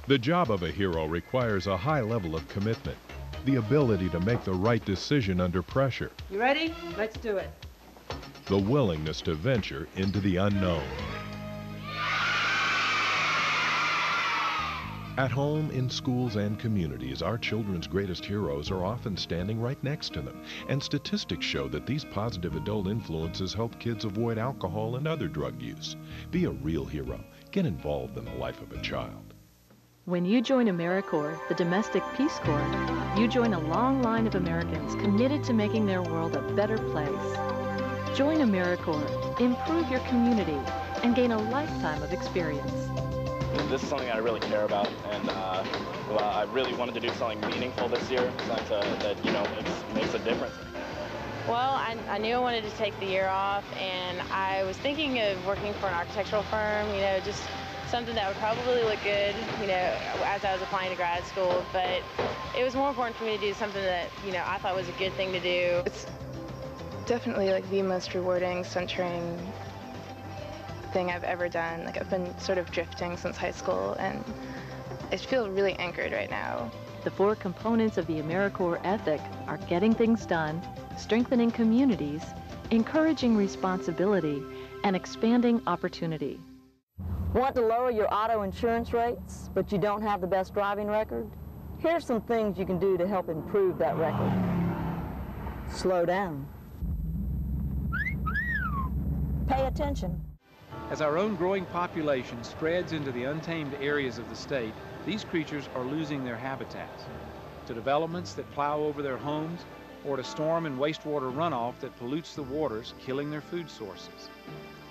The job of a hero requires a high level of commitment, the ability to make the right decision under pressure, You ready? Let's do it. the willingness to venture into the unknown. At home, in schools and communities, our children's greatest heroes are often standing right next to them, and statistics show that these positive adult influences help kids avoid alcohol and other drug use. Be a real hero. Get involved in the life of a child. When you join Americorps, the domestic Peace Corps, you join a long line of Americans committed to making their world a better place. Join Americorps, improve your community, and gain a lifetime of experience. This is something I really care about, and well, I really wanted to do something meaningful this year, something that makes a difference. Well, I knew I wanted to take the year off, and I was thinking of working for an architectural firm, just something that would probably look good, as I was applying to grad school, but it was more important for me to do something that, I thought was a good thing to do. It's definitely like the most rewarding, centering thing I've ever done. Like, I've been sort of drifting since high school, and I feel really anchored right now. The 4 components of the Americorps ethic are getting things done, strengthening communities, encouraging responsibility, and expanding opportunity. Want to lower your auto insurance rates, but you don't have the best driving record? Here's some things you can do to help improve that record. Slow down. Pay attention. As our own growing population spreads into the untamed areas of the state, these creatures are losing their habitats to developments that plow over their homes or to storm and wastewater runoff that pollutes the waters, killing their food sources.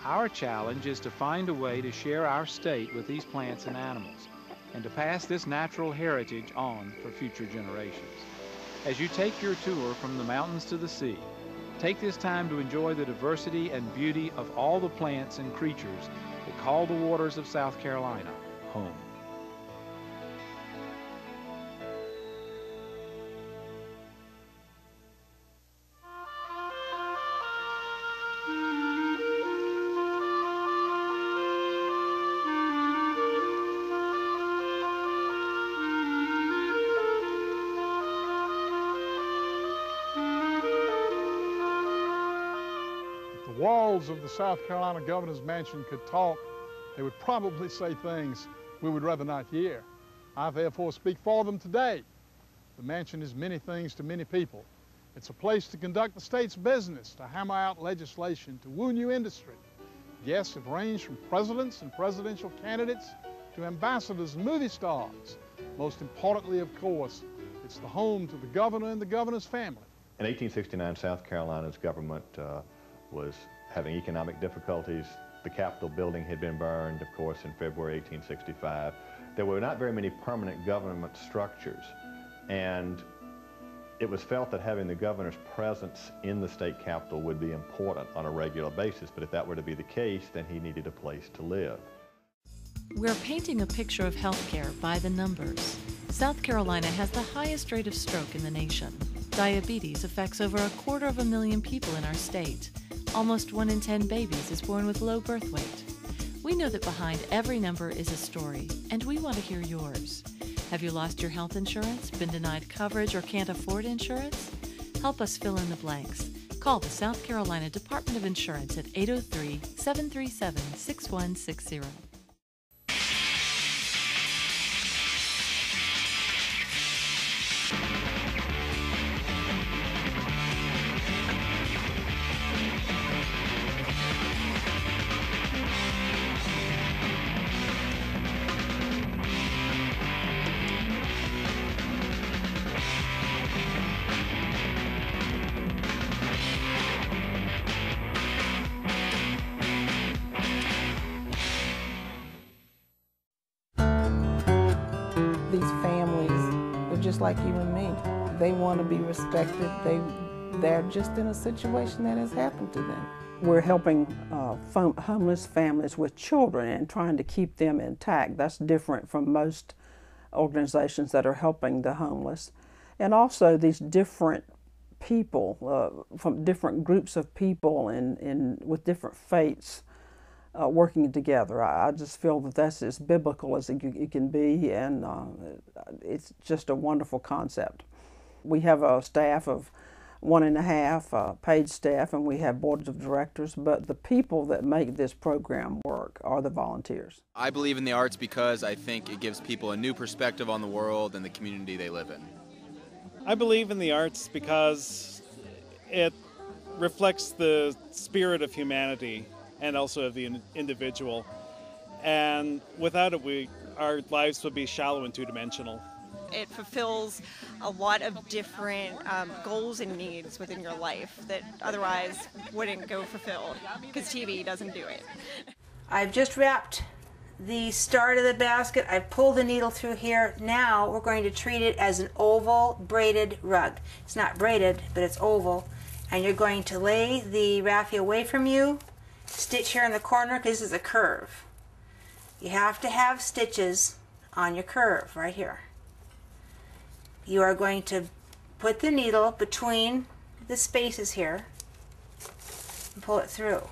Our challenge is to find a way to share our state with these plants and animals and to pass this natural heritage on for future generations. As you take your tour from the mountains to the sea, take this time to enjoy the diversity and beauty of all the plants and creatures that call the waters of South Carolina home. The walls of the South Carolina Governor's Mansion could talk, they would probably say things we would rather not hear. I therefore speak for them today. The mansion is many things to many people. It's a place to conduct the state's business, to hammer out legislation, to woo new industry. Guests have ranged from presidents and presidential candidates to ambassadors and movie stars. Most importantly, of course, it's the home to the governor and the governor's family. In 1869, South Carolina's government was having economic difficulties. The Capitol building had been burned, of course, in February 1865. There were not very many permanent government structures, and it was felt that having the governor's presence in the state capitol would be important on a regular basis, but if that were to be the case, then he needed a place to live. We're painting a picture of healthcare by the numbers. South Carolina has the highest rate of stroke in the nation. Diabetes affects over 250,000 people in our state. Almost 1 in 10 babies is born with low birth weight. We know that behind every number is a story, and we want to hear yours. Have you lost your health insurance, been denied coverage, or can't afford insurance? Help us fill in the blanks. Call the South Carolina Department of Insurance at 803-737-6160. These families are just like you and me. They want to be respected. They're just in a situation that has happened to them. We're helping homeless families with children and trying to keep them intact. That's different from most organizations that are helping the homeless. And also these different people from different groups of people and with different faiths working together. I just feel that that's as biblical as it can be, and it's just a wonderful concept. We have a staff of 1.5 paid staff, and we have boards of directors, but the people that make this program work are the volunteers. I believe in the arts because I think it gives people a new perspective on the world and the community they live in. I believe in the arts because it reflects the spirit of humanity and also of the individual. And without it, our lives would be shallow and two-dimensional. It fulfills a lot of different goals and needs within your life that otherwise wouldn't go fulfilled because TV doesn't do it. I've just wrapped the start of the basket. I've pulled the needle through here. Now we're going to treat it as an oval braided rug. It's not braided, but it's oval. And you're going to lay the raffia away from you, stitch here in the corner because this is a curve. You have to have stitches on your curve right here. You are going to put the needle between the spaces here and pull it through.